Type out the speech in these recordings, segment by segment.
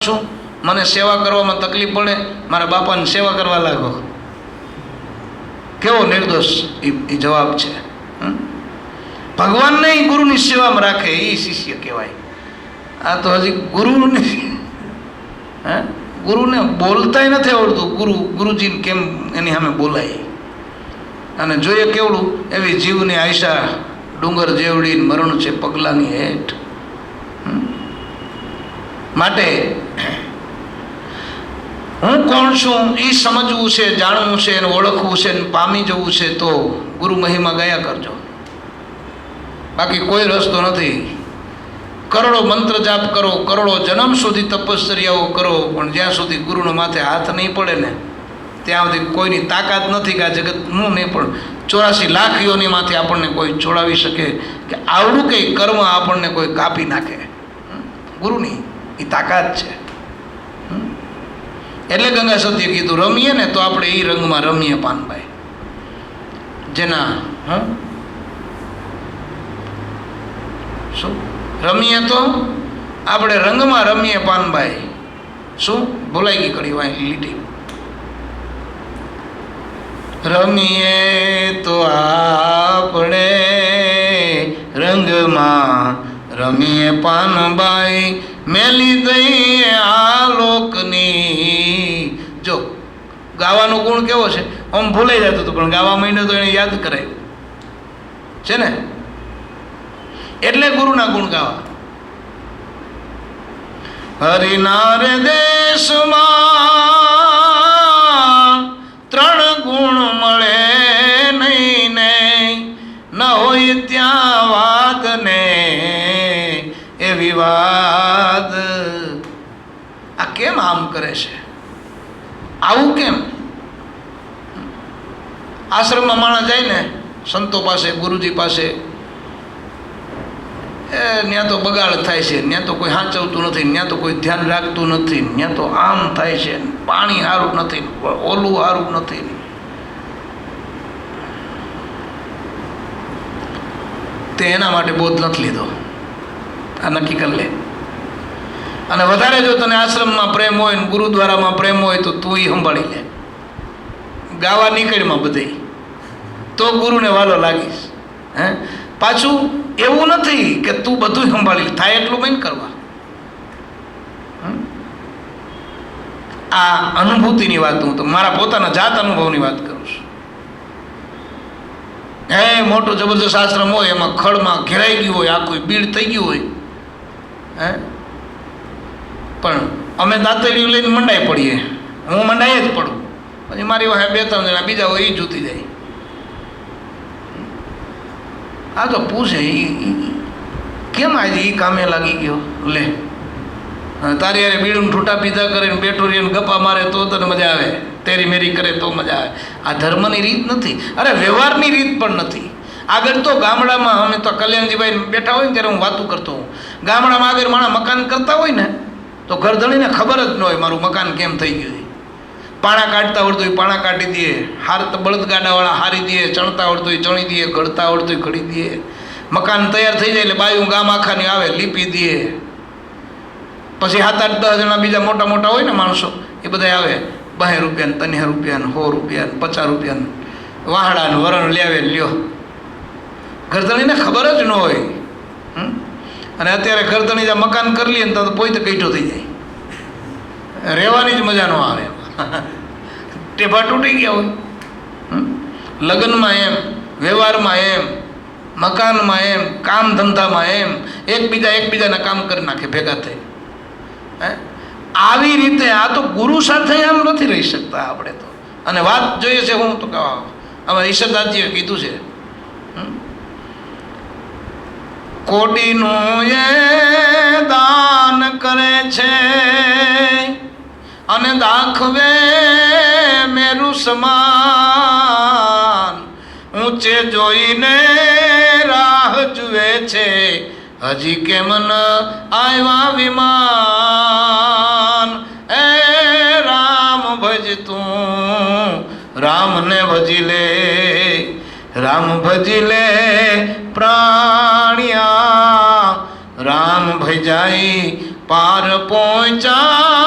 છું, મને સેવા કરવામાં તકલીફ પડે, મારા બાપાને સેવા કરવા લાગો. કેવો નિર્દોષ એ જવાબ છે. ભગવાનને ગુરુની સેવામાં રાખે એ શિષ્ય કહેવાય. આ તો હજી ગુરુને બોલતાય નથી આવડતું. ગુરુજીને કેમ એની સામે બોલાય. અને જોઈએ કેવડું એવી જીવની આશા ડુંગર જેવડી મરણ છે પગલાની હેઠ. માટે હું કોણ છું એ સમજવું છે, જાણવું છે, એને ઓળખવું છે, પામી જવું છે તો ગુરુ મહિમા ગાયા કરજો. બાકી કોઈ રસ્તો નથી. કરોડો મંત્ર જાપ કરો, કરોડો જન્મ સુધી તપશ્ચર્યાઓ કરો, પણ જ્યાં સુધી ગુરુનો માથે હાથ નહીં પડે ને ત્યાં સુધી કોઈની તાકાત નથી કે આ જગતનું નહીં, પણ 84 લાખ યોનીમાંથી આપણને કોઈ છોડાવી શકે કે આવડું કંઈ કર્મ આપણને કોઈ કાપી નાખે. ગુરુની એ તાકાત છે. એટલે ગંગા સત્ય કીધું રમીએ ને તો આપણે એ રંગમાં રમીએ પાનભાઈ. જેના શું રમીએ તો આપણે રંગમાં રમીએ પાનભાઈ. શું ભૂલાઈ ગઈ કડી વાય લીટી. રમીએ તો આપણે રંગમાં રમીએ પાનબાઈ, મેલી દઈએ આ લોકની. જો ગાવાનો ગુણ કેવો છે, આમ ભૂલાઈ જતું હતું પણ ગાવા માંડ્યો તો એને યાદ કરાયું છે ને. એટલે ગુરુના ગુણ ગાવા. હરિનાર દેશમાં 3 ગુણ મળે નહીં ને, ન હોય ત્યાં વાત ને એ વિવાદ. આ કેમ આમ કરે છે? આવું કેમ? આશ્રમમાં માણસ જાય ને સંતો પાસે, ગુરુજી પાસે, ત્યાં તો બગાડ થાય છે, ત્યાં તો કોઈ સાચવતું નથી, ત્યાં તો કોઈ ધ્યાન રાખતું નથી, ત્યાં તો આમ થાય છે, પાણી સારું નથી, ઓલું સારું નથી. તે એના માટે બોધ નથી લીધો. આ નક્કી કરી લે. અને વધારે જો તને આશ્રમમાં પ્રેમ હોય ને ગુરુદ્વારામાં પ્રેમ હોય તો તું એ સંભાળી લે. ગાવા નીકળમાં બધે તો ગુરુને વાલો લાગીશ. પાછું એવું નથી કે તું બધું સંભાળી થાય એટલું બંધ કરવા. આ અનુભૂતિની વાત હું તો મારા પોતાના જાત અનુભવની વાત કરું છું. મોટો જબરદસ્ત આશ્રમ હોય, એમાં ખડમાં ઘેરાઈ ગયું હોય, આખું બીડ થઈ ગયું હોય, પણ અમે દાંતેલીઓ લઈને મંડાઈ પડીએ. હું મંડાઈ જ પડું, પછી મારી વાહે 2-3 જણા બીજા હોય એ જૂતી જાય. આ તો પૂછે કેમ આજે એ કામે લાગી ગયો. લે તારી યારે બીડું ઠૂટા પીધા કરીને બેઠો રહીને ગપ્પા મારે તો તને મજા આવે, તેરી મેરી કરે તો મજા આવે. આ ધર્મની રીત નથી. અરે વ્યવહારની રીત પણ નથી. આગળ તો ગામડામાં અમે તો કલ્યાણજીભાઈ બેઠા હોય ને ત્યારે હું વાતું કરતો હોઉં. ગામડામાં આગળ માણા મકાન કરતા હોય ને તો ઘરધણીને ખબર જ ન હોય મારું મકાન કેમ થઈ ગયું. પાણા કાઢતા આવડતું હોય પાણા કાઢી દે, બળદગાડાવાળા હારી દે, ચણતા આવડતું હોય ચણી દે, ઘડતા આવડતું હોય ઘડી દે. મકાન તૈયાર થઈ જાય એટલે બાયું ગામ આખાની આવે લીપી દે. પછી 7-8-10 જણા બીજા મોટા મોટા હોય ને માણસો એ બધા આવે, 12 રૂપિયા, 13 રૂપિયા, 100 રૂપિયા, 50 રૂપિયા વાહડા વરણ લ્યાવે લ્યો. ઘરધણીને ખબર જ ન હોય. અને અત્યારે ઘરધણી જ્યાં મકાન કરી લઈએ ને તો પોતે કઈઠો થઈ જાય, રહેવાની જ મજા ન આવે. ટેભા તૂટી ગયા હોય. લગ્નમાં એમ, વ્યવહારમાં એમ, મકાનમાં એમ, કામ ધંધામાં એમ, એકબીજાના કામ કરી નાખે ભેગા થઈ. આવી રીતે આ તો ગુરુ સાથે આમ નથી રહી શકતા આપણે તો. અને વાત જોઈએ છે હું તો હવે ઈશ્વરદાસજીએ કીધું છે, કોડીનું એ દાન કરે છે અને દાખવે મેરું સમાન, ઊંચે જોઈને રાહ જુએ છે હજી કેમ ન આવ્યા વિમાન. એ રામ ભજ તું રામને ભજી લે, રામ ભજી લે પ્રાણિયા, રામ ભજાઈ પાર પહોંચા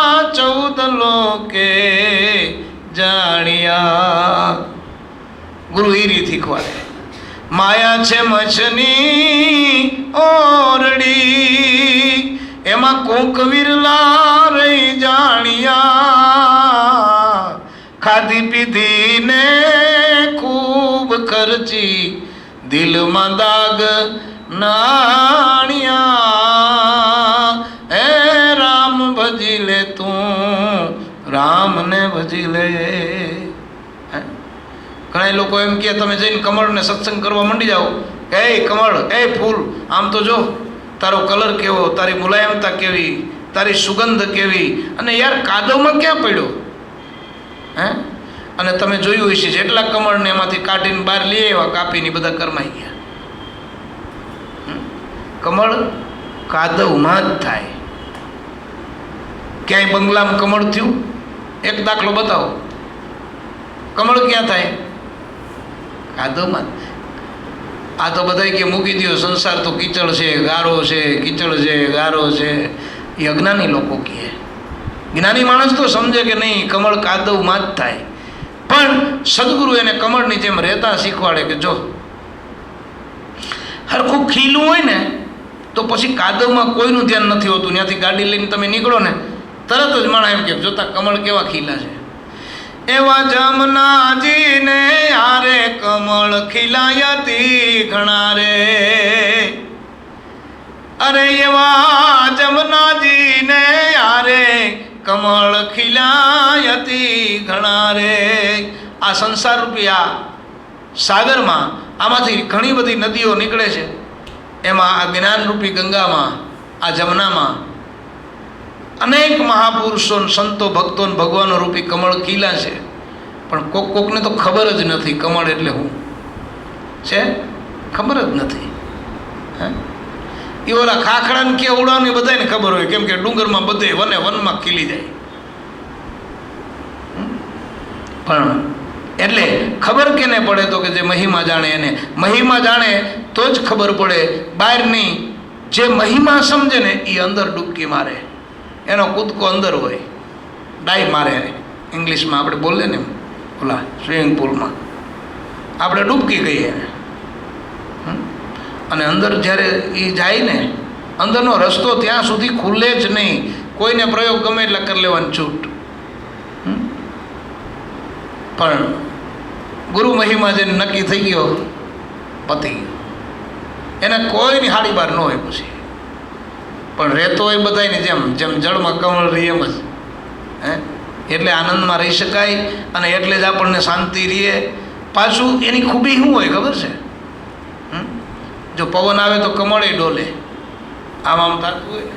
શીખવાડે. માયા છે મચ્છની ઓરડી, એમાં કોક વિરલા રહી જાણ્યા, ખાધી પીધી ને ખૂબ ખર્ચી, દિલમાં દાગ નાણ્યા. હે રામ ભજી લે તું, રામને ભજી લે. ઘણા લોકો એમ કે તમે જઈને કમળને સત્સંગ કરવા માંડી જાઓ, એ કમળ, એ ફૂલ, આમ તો જો તારો કલર કેવો, તારી મુલાયમતા કેવી, તારી સુગંધ કેવી, અને યાર કાદવમાં ક્યાં પડ્યો? હે? અને તમે જોયું હશે જેટલા કમળને એમાંથી કાઢીને બહાર લઈ આવ્યા, કાપીને બધા કરમાઈ ગયા. કમળ કાદવમાં જ થાય. ક્યાંય બંગલામાં કમળ થયું? એક દાખલો બતાવો. કમળ ક્યાં થાય? કાદવમાં. આ તો બધા કે મૂકી દો, સંસાર તો કીચડ છે, ગારો છે, કીચડ છે, ગારો છે. એ અજ્ઞાની લોકો કહે. જ્ઞાની માણસ તો સમજે કે નહીં, કમળ કાદવમાં જ થાય. પણ સદગુરુ એને કમળની જેમ રહેતા શીખવાડે કે જો હરખું ખીલું હોય ને તો પછી કાદવમાં કોઈનું ધ્યાન નથી હોતું. ત્યાંથી ગાડી લઈને તમે નીકળો ને તરત જ માણસ એમ કે જોતા કમળ કેવા ખીલા છે. એવા જમનાજીને યારે કમળ ખીલાયતી ઘણા રે, અરે એવા જમનાજીને યારે કમળ ખીલાયતી ઘણા રે. આ સંસાર રૂપી આ સાગરમાં આમાંથી ઘણી બધી નદીઓ નીકળે છે. એમાં આ જ્ઞાનરૂપી ગંગામાં, આ જમનામાં અનેક મહાપુરુષો, સંતો, ભક્તો, ભગવાનો રૂપી કમળ ખીલા છે. પણ કોકને તો ખબર જ નથી કમળ એટલે શું છે, ખબર જ નથી. એ ઓલા ખાખડાને કે ઉડાને બધાને ખબર હોય, કેમ કે ડુંગરમાં બધે વનમાં ખીલી જાય. પણ એટલે ખબર કેને પડે તો કે જે મહિમા જાણે એને. મહિમા જાણે તો જ ખબર પડે. બહારની જે મહિમા સમજે ને એ અંદર ડૂબકી મારે, એનો કૂદકો અંદર હોય, ડાઈ મારે. ઇંગ્લિશમાં આપણે બોલીએ ને ઓલા સ્વિમિંગ પુલમાં આપણે ડૂબકી કહીએ એને. અને અંદર જ્યારે એ જાય ને, અંદરનો રસ્તો ત્યાં સુધી ખુલે જ નહીં. કોઈને પ્રયોગ ગમે એટલે કરી લેવાની છૂટ. પણ ગુરુ મહિમા જેને નક્કી થઈ ગયો, પતી ગયો. એને કોઈની હાડી બાર ન હોય પછી. પણ રહેતો હોય બધાની જેમ જેમ જળમાં કમળ રહી એમ જ. એટલે આનંદમાં રહી શકાય અને એટલે જ આપણને શાંતિ રહે. પાછું એની ખૂબી શું હોય ખબર છે? જો પવન આવે તો કમળે ડોલે, આમ આમ થતું હોય.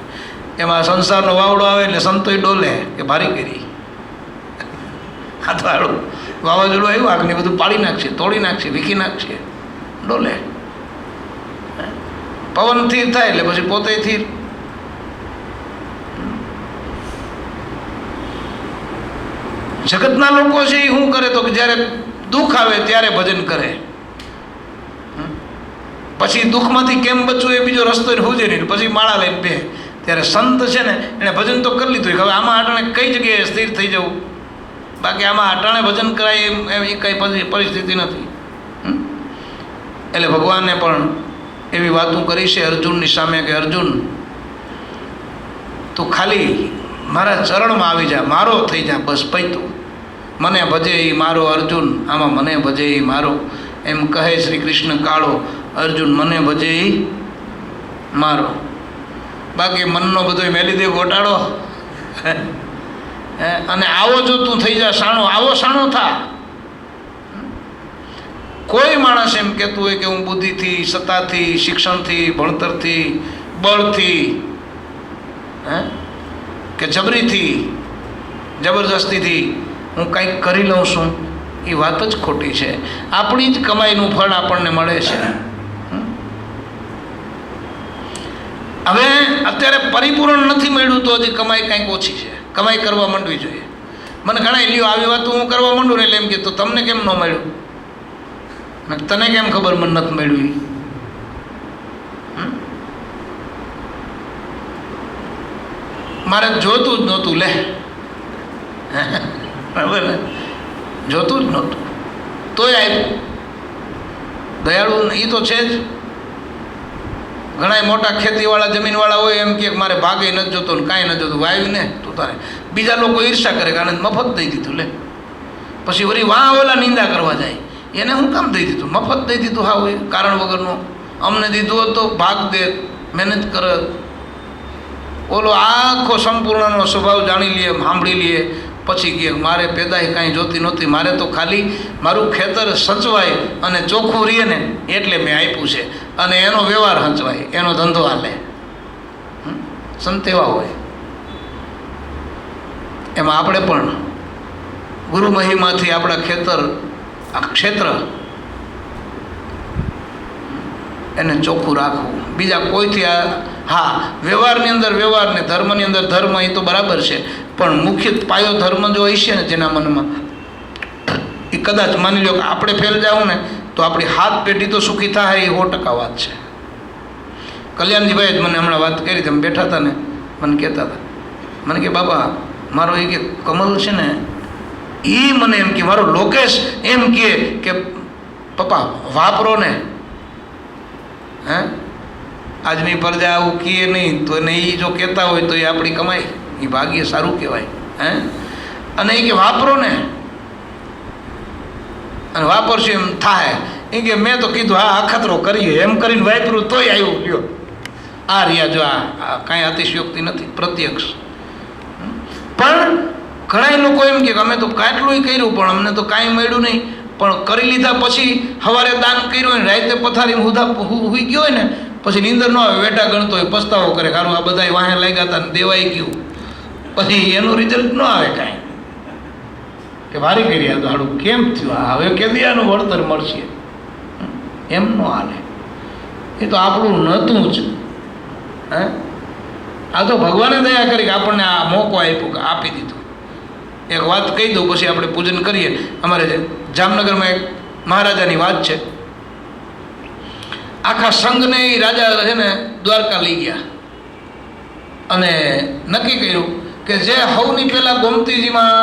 એમાં સંસારનો વાવડો આવે એટલે સંતોય ડોલે કે ભારી કરી. આ તો હારું વાવાઝોડું આવ્યું, આગને બધું પાડી નાખશે, તોડી નાખશે, વીખી નાખશે, ડોલે. પવન સ્થિર થાય એટલે પછી પોતે સ્થિર. જગતના લોકો છે એ શું કરે તો કે જ્યારે દુઃખ આવે ત્યારે ભજન કરે. પછી દુઃખમાંથી કેમ બચવું એ બીજો રસ્તો હોજે નહીં, પછી માળા લઈને બે. ત્યારે સંત છે ને એણે ભજન તો કરી લીધું. હવે આમાં અટાણે કઈ જગ્યાએ સ્થિર થઈ જવું? બાકી આમાં અટાણે ભજન કરાય એમ કંઈ પરિસ્થિતિ નથી. એટલે ભગવાને પણ એવી વાતો કરી છે અર્જુનની સામે કે અર્જુન તું ખાલી મારા ચરણમાં આવી જા, મારો થઈ જા, બસ પૈતું. મને ભજે એ મારો અર્જુન, આમાં મને ભજે એ મારો. એમ કહે શ્રી કૃષ્ણ કાળો, અર્જુન મને ભજે એ મારો. બાકી મનનો બધો મેલી દે ગોટાળો. અને આવો જો તું થઈ જા સાણો, આવો સાણો થા. કોઈ માણસ એમ કહેતું હોય કે હું બુદ્ધિથી, સત્તાથી, શિક્ષણથી, ભણતરથી, બળથી, કે જબરીથી, જબરદસ્તીથી હું કંઈક કરી લઉં છું, એ વાત જ ખોટી છે. આપણી જ કમાઈનું ફળ આપણને મળે છે. હવે અત્યારે પરિપૂર્ણ નથી મળ્યું તો હજી કમાઈ કંઈક ઓછી છે. કમાઈ કરવા માંડવી જોઈએ. મને ઘણા લ્યો આવી વાત હું કરવા માંડું ને એટલે એમ કે તો તમને કેમ ન મળ્યું, તને કેમ ખબર મને નથી મળ્યું? મારે જોતું જ નહોતું, લે બરાબર ને, જોતું જ નહોતું તોય આવ્યું. દયાળુ એ તો છે જ. ઘણા મોટા ખેતીવાળા જમીનવાળા હોય એમ કે મારે ભાગે નથી જોતો ને કાંઈ નથી જોતું, વાવ્યું ને તું તારે. બીજા લોકો ઈર્ષા કરે કે આને મફત દઈ દીધું લે, પછી વળી વાહ ઓલા નિંદા કરવા જાય, એને હું કામ દઈ દીધું, મફત દઈ દીધું. હા હોય કારણ વગરનું. અમને દીધું હોત તો ભાગ દે, મહેનત કરત. ઓલો આખો સંપૂર્ણનો સ્વભાવ જાણી લઈએ, સાંભળી લઈએ, પછી કે મારે પેદાઈ કાંઈ જોતી નહોતી, મારે તો ખાલી મારું ખેતર સચવાય અને ચોખ્ખું રહે ને એટલે મેં આપ્યું છે, અને એનો વ્યવહાર સચવાય, એનો ધંધો હાલે. સંત એવા હોય. એમાં આપણે પણ ગુરુ મહિમાથી આપણા આ ક્ષેત્ર એને ચોખ્ખું રાખવું. બીજા કોઈથી હા, વ્યવહારની અંદર વ્યવહાર ને ધર્મની અંદર ધર્મ, એ તો બરાબર છે, પણ મુખ્ય પાયો ધર્મ જો હશે ને જેના મનમાં, એ કદાચ માની લો કે આપણે ફેલ જાવ ને તો આપણી હાથ પેઢી તો સુખી થાય, એ 100% વાત છે. કલ્યાણજીભાઈ જ મને હમણાં વાત કરી, તમે બેઠા હતા ને, મને કહેતા હતા, મને કે બાબા મારો એ કે કમલ છે ને, એ મને એમ કે મારો લોકેશ એમ કે પપ્પા વાપરો ને. હે, આજની પ્રજા આવું કહે નહીં તો એને એ જો કહેતા હોય તો એ આપણી કમાઈ, એ ભાગ્ય સારું કહેવાય. હે, અને એ કે વાપરો ને, અને વાપરશું એમ થાય. એ કે મેં તો કીધું હા અખતરો કરીએ એમ કરીને વાપરું તોય આવ્યું ગયો. આ રહ્યા જો, આ કાંઈ અતિશયોક્તિ નથી, પ્રત્યક્ષ. પણ ઘણા લોકો એમ કે અમે તો કેટલું કર્યું પણ અમને તો કાંઈ મળ્યું નહીં. પણ કરી લીધા પછી સવારે દાન કર્યું હોય ને રાતે પથારી હુઈ ગયો હોય ને પછી નીંદર ન આવે, વેટા ગણતો હોય, પસ્તાવો કરે, સારું આ બધા વાહે લાગ્યા હતા ને દેવાઈ ગયું, પછી એનું રિઝલ્ટ ન આવે કાંઈ, કે વારી કરી આ તો હાડું કેમ થયું, હવે કેદી આનું વળતર મળશે, એમ ન હાલે. એ તો આપણું નહોતું જ. હે, આ તો ભગવાને દયા કરી કે આપણને આ મોકો આપ્યો, કે આપી દીધું. એક વાત કહી દઉં પછી આપણે પૂજન કરીએ. અમારે જામનગરમાં એક મહારાજાની વાત છે. આખા સંઘને એ રાજા છે ને દ્વારકા લઈ ગયા અને નક્કી કર્યું કે જે સૌની પહેલાં ગોમતીજીમાં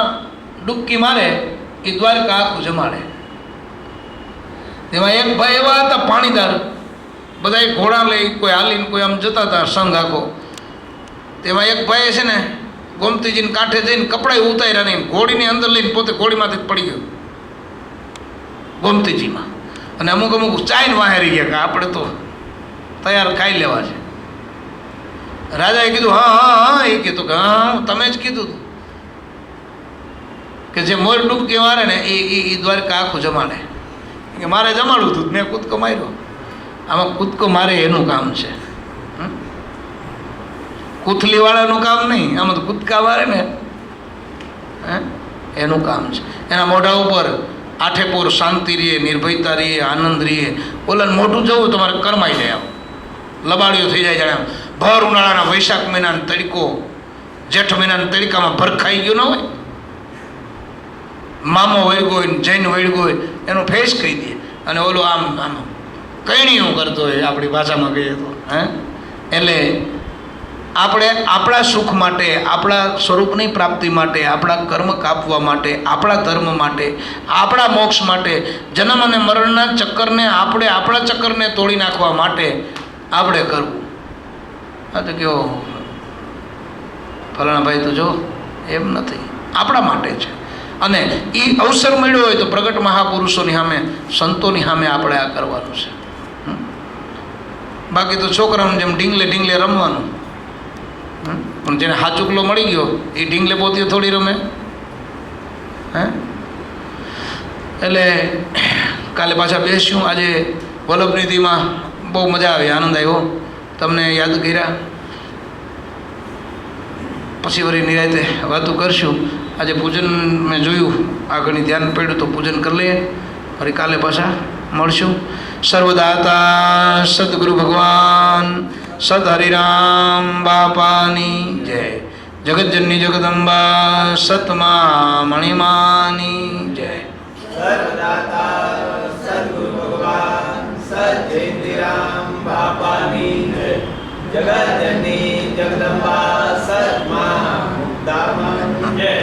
ડૂબકી મારે એ દ્વારકા આખું જમાડે. તેમાં એક ભાઈ એવા હતા પાણીદાર, બધા ઘોડા લઈ, કોઈ હાલીને કોઈ આમ જતા હતા સંઘ આખો. તેમાં એક ભાઈ છે ને ગોમતીજીને કાંઠે જઈને કપડાં ઉતાર્યા નહીં, ઘોડીની અંદર લઈને પોતે ઘોડીમાંથી જ પડી ગયો ગોમતીજીમાં. અને અમુક ચાઈને વાહેરી ગયા કે આપણે તો તૈયાર ખાઈ લેવા છે. રાજાએ કીધું હા હા હા, એ કીધું કે હા તમે જ કીધું હતું કે જે મોર ડૂબકી મારે ને એ દ્વારકા આખું જમાડે. કે મારે જમાડવું હતું, મેં કૂદકો માર્યો. આમાં કૂદકો મારે એનું કામ છે, કૂથલીવાળાનું કામ નહીં. આમાં તો કૂદકા મારે ને એનું કામ છે. એના મોઢા ઉપર આઠેપોર શાંતિ રહીએ, નિર્ભયતા રહીએ, આનંદ રહીએ. ઓલાને મોઢું જવું તમારે કરમાઈ જાય, આમ લબાડીઓ થઈ જાય. જાણે ભર ઉનાળાના વૈશાખ મહિનાનો તડકો, જેઠ મહિનાના તડકામાં ભરખાઈ ગયો ન હોય, મામો વળગો હોય, જૈન વળગો હોય, એનો ફેસ કહી દે. અને ઓલો આમ આમ કઈણીયું કરતો હોય, આપણી ભાષામાં કહીએ તો. એટલે આપણે આપણા સુખ માટે, આપણા સ્વરૂપની પ્રાપ્તિ માટે, આપણા કર્મ કાપવા માટે, આપણા ધર્મ માટે, આપણા મોક્ષ માટે, જન્મ અને મરણના ચક્કરને આપણે આપણા ચક્કરને તોડી નાખવા માટે આપણે કરવું. હા તો કહો ફલાણા ભાઈ તો જો એમ નથી, આપણા માટે છે. અને એ અવસર મળ્યો હોય તો પ્રગટ મહાપુરુષોની સામે, સંતોની સામે આપણે આ કરવાનું છે. બાકી તો છોકરાઓને જેમ ઢીંગલે ઢીંગલે રમવાનું. પણ જેને હાચુકલો મળી ગયો એ ઢીંગલે પોતે થોડી રમે. હે, એટલે કાલે પાછા બેસ્યું. આજે વલ્લભનિધિમાં બહુ મજા આવી, આનંદ આવ્યો. તમને યાદ કર્યા, પછી વળી નિરાતે વાતો કરશું. આજે પૂજન મેં જોયું, આગળની ધ્યાન પડ્યું તો પૂજન કરી લઈએ. ફરી કાલે પાછા મળશું. સર્વદાતા સદગુરુ ભગવાન સદ હરિરામ બાપાની જય. જગતજનની જગદંબા સતમા મણિમાની જય. સર્વદાતા સદગુરુ ભગવાન સજ્જેન્દ્રામ બાપાની જય. જગતજનની જગદંબા સતમા મુક્તામા જય.